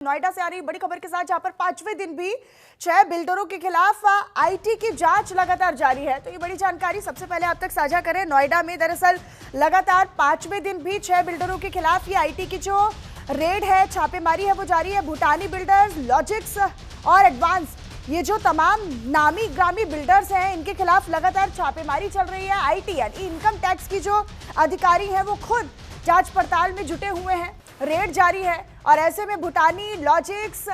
नोएडा से आ रही बड़ी खबर के साथ, जहां पर पांचवें दिन भी 6 बिल्डरों के खिलाफ आईटी की जांच लगातार जारी है। तो ये बड़ी जानकारी सबसे पहले आप तक साझा करें। नोएडा में दरअसल लगातार पांचवें दिन भी 6 बिल्डरों के खिलाफ ये आईटी की जो रेड है, छापेमारी है, वो जारी है। भूटानी बिल्डर्स, लॉजिक्स और एडवांस, ये जो तमाम नामी ग्रामी बिल्डर्स हैं, इनके खिलाफ लगातार छापेमारी चल रही है। आईटी यानी इनकम टैक्स की जो अधिकारी हैं, वो खुद जांच पड़ताल में जुटे हुए हैं। रेड जारी है और ऐसे में भूटानी, लॉजिक्स,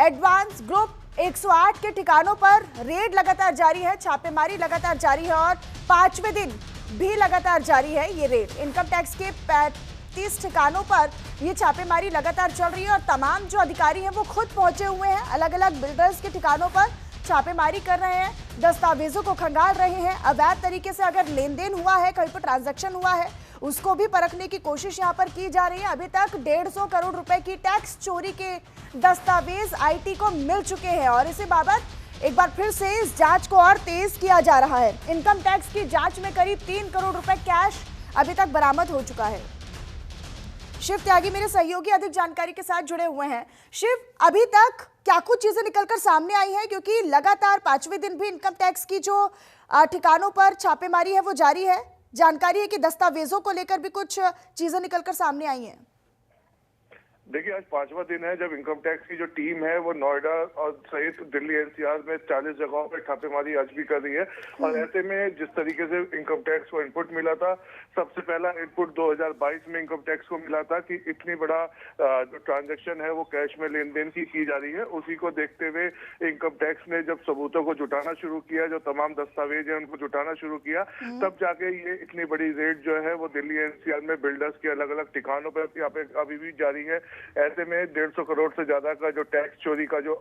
एडवांस ग्रुप 108 के ठिकानों पर रेड लगातार जारी है, छापेमारी लगातार जारी है और पांचवें दिन भी लगातार जारी है ये रेड। इनकम टैक्स के 35 ठिकानों पर ये छापेमारी लगातार चल रही है और तमाम जो अधिकारी हैं वो खुद पहुंचे हुए हैं, अलग अलग बिल्डर्स के ठिकानों पर छापेमारी कर रहे हैं, दस्तावेजों को खंगाल रहे हैं। अवैध तरीके से अगर लेन देन हुआ है, कहीं पर ट्रांजैक्शन हुआ है, उसको भी परखने की कोशिश यहां पर की जा रही है। अभी तक 150 करोड़ रुपए की टैक्स चोरी के दस्तावेज आईटी को मिल चुके हैं और इसी बाबत एक बार फिर से इस जांच को और तेज किया जा रहा है। इनकम टैक्स की जांच में करीब 3 करोड़ रुपए कैश अभी तक बरामद हो चुका है। शिव त्यागी मेरे सहयोगी अधिक जानकारी के साथ जुड़े हुए हैं। शिव, अभी तक क्या कुछ चीजें निकलकर सामने आई हैं, क्योंकि लगातार पांचवें दिन भी इनकम टैक्स की जो ठिकानों पर छापेमारी है वो जारी है। जानकारी है कि दस्तावेजों को लेकर भी कुछ चीजें निकलकर सामने आई हैं। देखिए, आज पांचवा दिन है जब इनकम टैक्स की जो टीम है वो नोएडा और सहित दिल्ली एनसीआर में 40 जगहों पर छापेमारी आज भी कर रही है। और ऐसे में जिस तरीके से इनकम टैक्स को इनपुट मिला था, सबसे पहला इनपुट 2022 में इनकम टैक्स को मिला था कि इतनी बड़ा जो ट्रांजैक्शन है वो कैश में लेन देन की जा रही है। उसी को देखते हुए इनकम टैक्स ने जब सबूतों को जुटाना शुरू किया, जो तमाम दस्तावेज है उनको जुटाना शुरू किया, तब जाके ये इतनी बड़ी रेड जो है वो दिल्ली एनसीआर में बिल्डर्स के अलग अलग ठिकानों पर यहाँ पे अभी भी जारी है। ऐसे में 150 करोड़ से ज्यादा का जो टैक्स चोरी का जो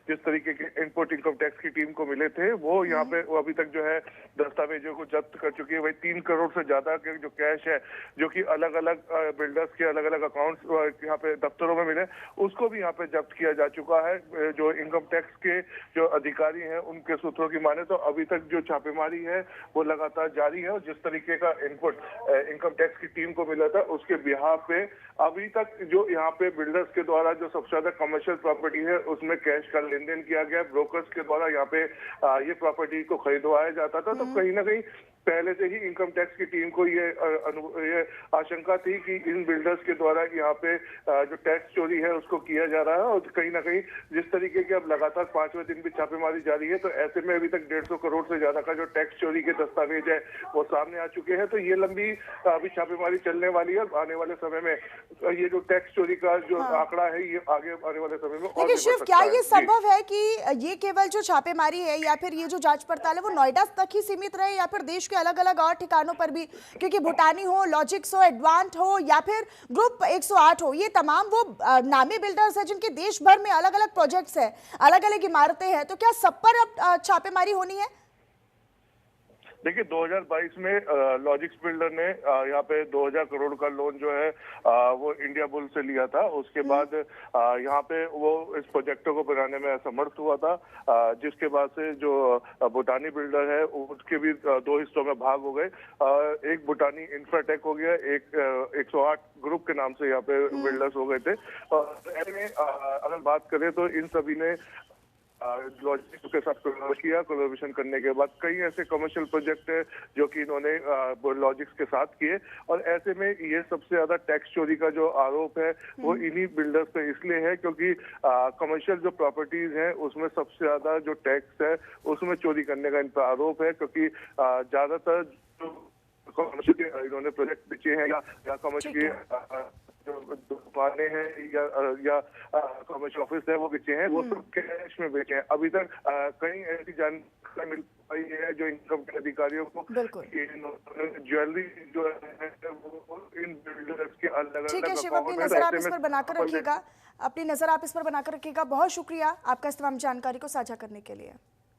जिस तरीके के इनपुट इनकम टैक्स की टीम को मिले थे, वो यहाँ पे वो अभी तक जो है दस्तावेजों को जब्त कर चुकी है। वही 3 करोड़ से ज्यादा के जो कैश है, जो कि अलग अलग बिल्डर्स के अलग अलग अकाउंट्स यहाँ पे दफ्तरों में मिले, उसको भी यहाँ पे जब्त किया जा चुका है। जो इनकम टैक्स के जो अधिकारी हैं उनके सूत्रों की माने तो अभी तक जो छापेमारी है वो लगातार जारी है। और जिस तरीके का इनपुट इनकम टैक्स की टीम को मिला था, उसके बिहाफ पे अभी तक जो यहाँ पे बिल्डर्स के द्वारा जो सबसे ज्यादा कमर्शियल प्रॉपर्टी है उसमें कैश का लेन देन किया गया। ब्रोकर्स के द्वारा यहाँ पे ये प्रॉपर्टी को खरीदवाया जाता था। तो कहीं ना कहीं पहले से ही इनकम टैक्स की टीम को ये आशंका थी कि इन बिल्डर्स के द्वारा यहाँ पे जो टैक्स चोरी है उसको किया जा रहा है। और कहीं ना कहीं जिस तरीके के अब लगातार पांचवें दिन भी छापेमारी जारी है, तो ऐसे में अभी तक 150 करोड़ से ज्यादा का जो टैक्स चोरी के दस्तावेज है वो सामने आ चुके हैं। तो ये लंबी अभी छापेमारी चलने वाली है। आने वाले समय में ये जो टैक्स चोरी का जो आंकड़ा है ये आगे आने वाले समय में। लेकिन शिव, क्या ये संभव है कि ये केवल जो छापेमारी है या फिर ये जो जांच पड़ताल है वो नोएडा तक ही सीमित रहे, या फिर देश के अलग अलग और ठिकानों पर भी? क्योंकि भूटानी हो, लॉजिक्स हो, एडवांस हो या फिर ग्रुप 108 हो, ये तमाम वो नामी बिल्डर्स हैं जिनके देश भर में अलग अलग प्रोजेक्ट्स हैं, अलग अलग इमारतें हैं। तो क्या सब पर अब छापेमारी होनी है? देखिए, 2022 में लॉजिक्स बिल्डर ने यहाँ पे 2000 करोड़ का लोन जो है वो इंडिया बुल से लिया था। उसके बाद यहाँ पे वो इस प्रोजेक्टों को बनाने में असमर्थ हुआ था, जिसके बाद से जो भूटानी बिल्डर है उसके भी 2 हिस्सों में भाग हो गए। एक भूटानी इंफ्राटेक हो गया, एक 108 ग्रुप के नाम से यहाँ पे बिल्डर्स हो गए थे। ऐसे में अगर बात करें तो इन सभी ने लॉजिक्स के साथ किया। कोलैबोरेशन करने के बाद कई ऐसे कमर्शियल प्रोजेक्ट है जो कि इन्होंने लॉजिक्स के साथ किए। और ऐसे में ये सबसे ज्यादा टैक्स चोरी का जो आरोप है वो इन्हीं बिल्डर्स पे इसलिए है क्योंकि कमर्शियल जो प्रॉपर्टीज हैं उसमें सबसे ज्यादा जो टैक्स है उसमें चोरी करने का इन पर आरोप है। क्योंकि ज्यादातर जो कमर्शियल इन्होंने प्रोजेक्ट बेचे हैं या कमर्शियल जो दुकानें हैं या कमर्शियल ऑफिस है वो बेचे हैं, वो सब कैश में बेचे हैं। अभी तक कई ऐसी जानकारी मिल पाई है जो इनकम के अधिकारियों को ज्वेलरी जो है वो इन बिल्डर्स के अलग अलग। ठीक है शिव, अपनी नजर आप इस पर बनाकर रखिएगा, अपनी नजर आप इस पर बनाकर रखिएगा। बहुत शुक्रिया आपका इस तमाम जानकारी को साझा करने के लिए।